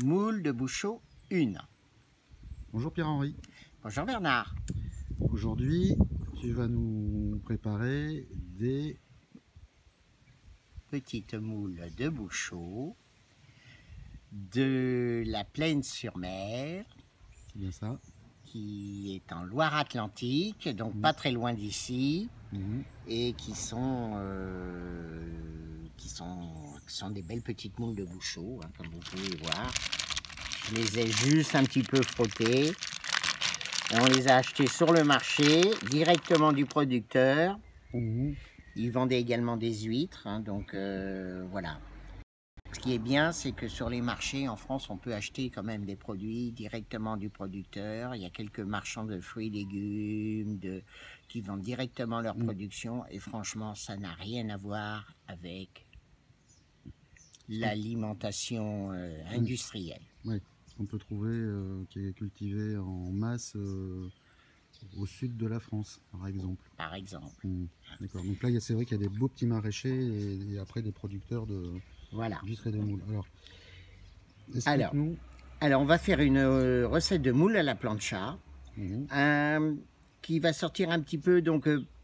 Moule de Bouchot 1. Bonjour Pierre-Henri. Bonjour Bernard. Aujourd'hui, tu vas nous préparer des Petite moule de Bouchot de la Plaine-sur-Mer, c'est bien ça. qui est en Loire-Atlantique, donc pas très loin d'ici, et qui sont des belles petites moules de Bouchot, hein, comme vous pouvez voir. Je les ai juste un petit peu frottées. Et on les a achetées sur le marché, directement du producteur. Ils vendaient également des huîtres, hein, donc voilà. Ce qui est bien, c'est que sur les marchés en France, on peut acheter quand même des produits directement du producteur. Il y a quelques marchands de fruits et légumes qui vendent directement leur production. Et franchement, ça n'a rien à voir avec l'alimentation industrielle. Oui, on peut trouver qui est cultivé en masse au sud de la France, par exemple. Par exemple. D'accord. Donc là, c'est vrai qu'il y a des beaux petits maraîchers et après des producteurs de d'huîtres et de moules. Alors, explique-nous. Alors, on va faire une recette de moule à la plancha qui va sortir un petit peu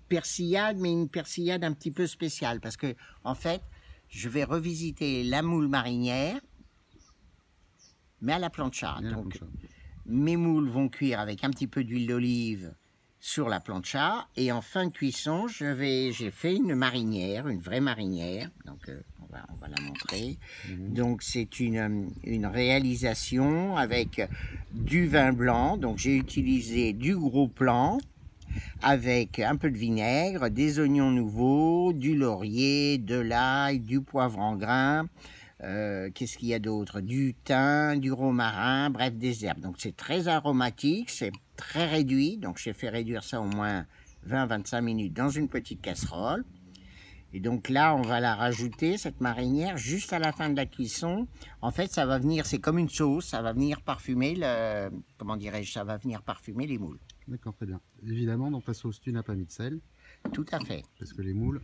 persillade, mais une persillade un petit peu spéciale parce que en fait, je vais revisiter la moule marinière, mais à la plancha. Donc, mes moules vont cuire avec un petit peu d'huile d'olive sur la plancha et en fin de cuisson, j'ai fait une marinière, une vraie marinière. Donc, on va la montrer. Donc, c'est une réalisation avec du vin blanc. Donc, j'ai utilisé du gros plan avec un peu de vinaigre, des oignons nouveaux, du laurier, de l'ail, du poivre en grains. Qu'est-ce qu'il y a d'autre? Du thym, du romarin, bref, des herbes. Donc, c'est très aromatique, c'est très réduit. Donc, j'ai fait réduire ça au moins 20-25 minutes dans une petite casserole. Et donc là, on va la rajouter, cette marinière, juste à la fin de la cuisson. En fait, ça va venir, c'est comme une sauce, ça va venir parfumer comment dirais-je, ça va venir parfumer les moules. D'accord, très bien. Évidemment, dans ta sauce, tu n'as pas mis de sel. Tout à fait. Parce que les moules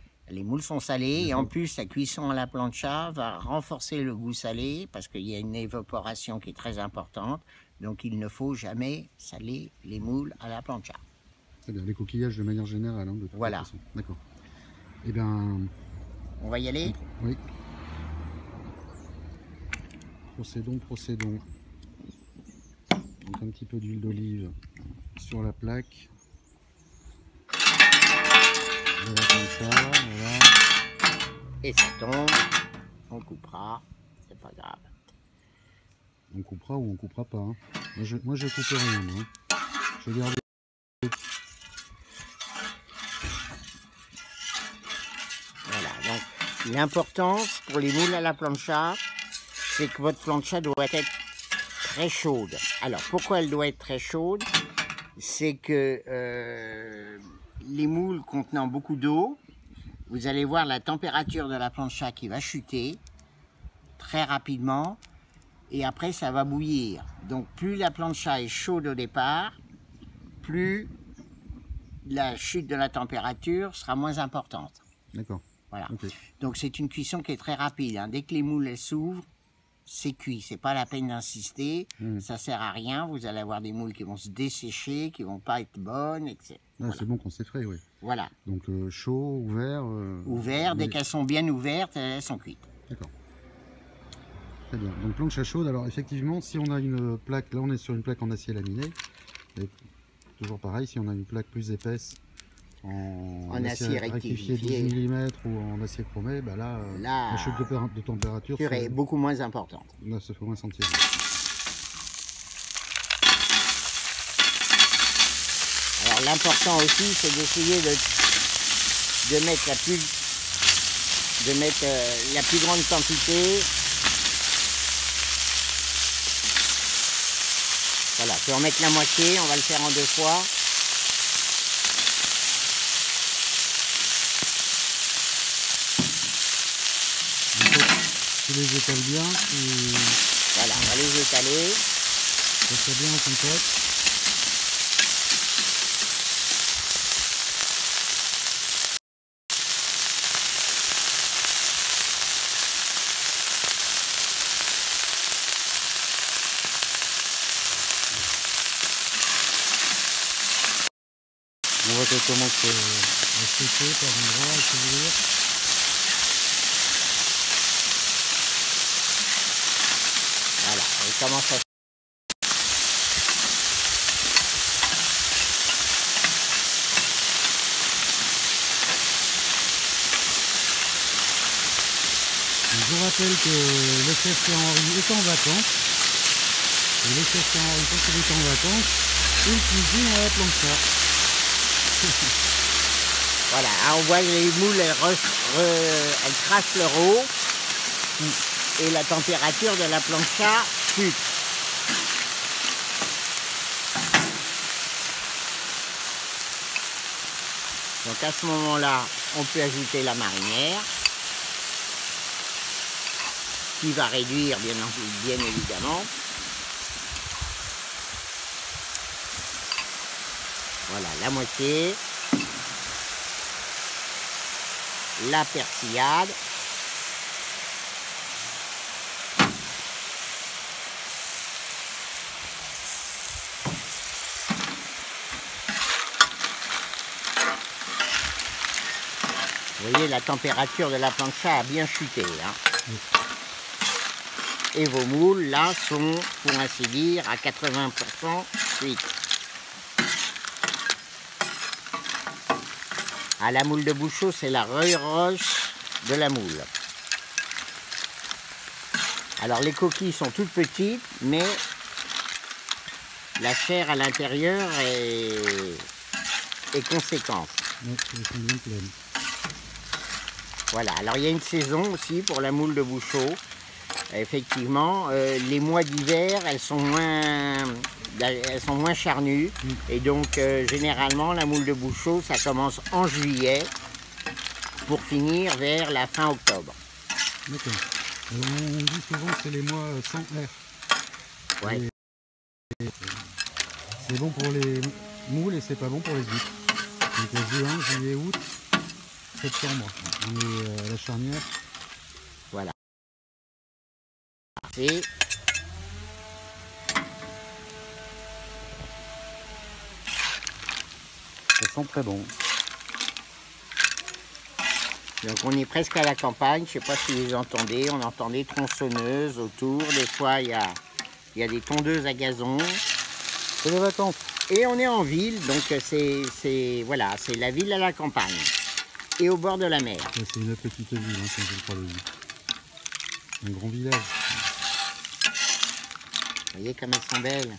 sont salées et en plus, la cuisson à la plancha va renforcer le goût salé parce qu'il y a une évaporation qui est très importante. Donc, il ne faut jamais saler les moules à la plancha. Très bien, les coquillages de manière générale, hein, de toute façon. D'accord. Eh bien, on va y aller. Oui. Procédons. Donc un petit peu d'huile d'olive sur la plaque. Voilà. Et ça tombe. On coupera. C'est pas grave. On coupera ou on coupera pas. Hein. Moi je coupe rien. Moi. Je vais garder. Voilà, donc l'importance pour les moules à la plancha, c'est que votre plancha doit être très chaude. Alors, pourquoi elle doit être très chaude? C'est que les moules contenant beaucoup d'eau, vous allez voir la température de la plancha qui va chuter très rapidement et après ça va bouillir. Donc, plus la plancha est chaude au départ, plus la chute de la température sera moins importante. D'accord. Voilà. Okay. Donc c'est une cuisson qui est très rapide. Hein. Dès que les moules s'ouvrent, c'est cuit. C'est pas la peine d'insister. Ça sert à rien. Vous allez avoir des moules qui vont se dessécher, qui vont pas être bonnes, etc. Voilà. C'est bon qu'on s'effraie, oui. Voilà. Donc chaud, ouvert. Ouvert. Dès qu'elles sont bien ouvertes, elles sont cuites. D'accord. Très bien. Donc plancha chaude. Alors effectivement, si on a une plaque, là on est sur une plaque en acier laminé. Et toujours pareil, si on a une plaque plus épaisse. En acier rectifié 12 mm ou en acier chromé, bah là, la chute de température est beaucoup moins importante. Là, ça fait moins sentir. Alors l'important aussi, c'est d'essayer de mettre la plus grande quantité. Voilà, je peux en mettre la moitié, on va le faire en 2 fois. Tu les étales bien. Voilà, on va les étaler. Ça fait bien en compote. voit qu'elle commence à sauter par endroits, à s'ouvrir. Voilà, elle commence à... Je vous rappelle que le chef Henri est en vacances. Et le chef Henri, quand il est en vacances, il cuisine à la plancha. Voilà, on voit les moules, elles crassent leur eau et la température de la plancha chute. Donc à ce moment-là, on peut ajouter la marinière qui va réduire bien évidemment. Voilà, la moitié. La persillade. Vous voyez, la température de la plancha a bien chuté. Hein. Oui. Et vos moules, là, sont, pour ainsi dire, à 80% cuites. Ah, la moule de Bouchot, c'est la roche de la moule. Alors, les coquilles sont toutes petites, mais la chair à l'intérieur est conséquente. Oui, elles sont bien pleines. Voilà, alors il y a une saison aussi pour la moule de Bouchot. Effectivement, les mois d'hiver, elles sont moins charnues. Et donc, généralement, la moule de Bouchot, ça commence en juillet pour finir vers la fin octobre. D'accord. On dit souvent que c'est les mois sans air. Ouais. C'est bon pour les moules et c'est pas bon pour les huîtres. Donc juin, juillet, août, septembre, on est à la charnière. Voilà. Et ça sent très bon. donc on est presque à la campagne, je ne sais pas si vous entendez, on entend des tronçonneuses autour, des fois il y a des tondeuses à gazon. C'est les vacances. Et on est en ville, donc voilà, c'est la ville à la campagne et au bord de la mer. C'est une petite ville, hein, quand je parle de ville. Un grand village. Vous voyez comme elles sont belles.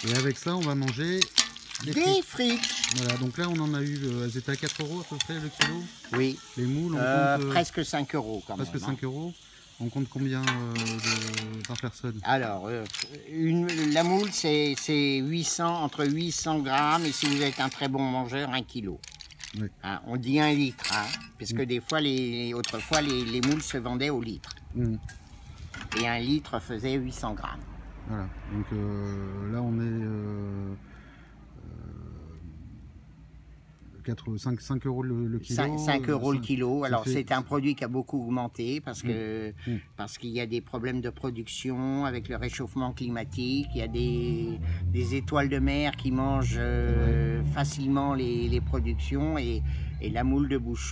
Et avec ça, on va manger des frites. Voilà, donc là, on en a eu, elles étaient à 4 € à peu près le kilo. Oui. Les moules, on compte... presque 5 € quand presque même. Presque 5 €. On compte combien par personne? Alors, la moule, c'est 800, entre 800 grammes, et si vous êtes un très bon mangeur, 1 kilo. Oui. Hein, on dit 1 litre, hein, parce que des fois, autrefois, les moules se vendaient au litre. Et 1 litre faisait 800 grammes. Voilà, donc là on est 5 € le kilo. 5 € le kilo. Alors c'est un produit qui a beaucoup augmenté parce qu'il y a des problèmes de production avec le réchauffement climatique. Il y a des étoiles de mer qui mangent facilement les productions et la moule de Bouchot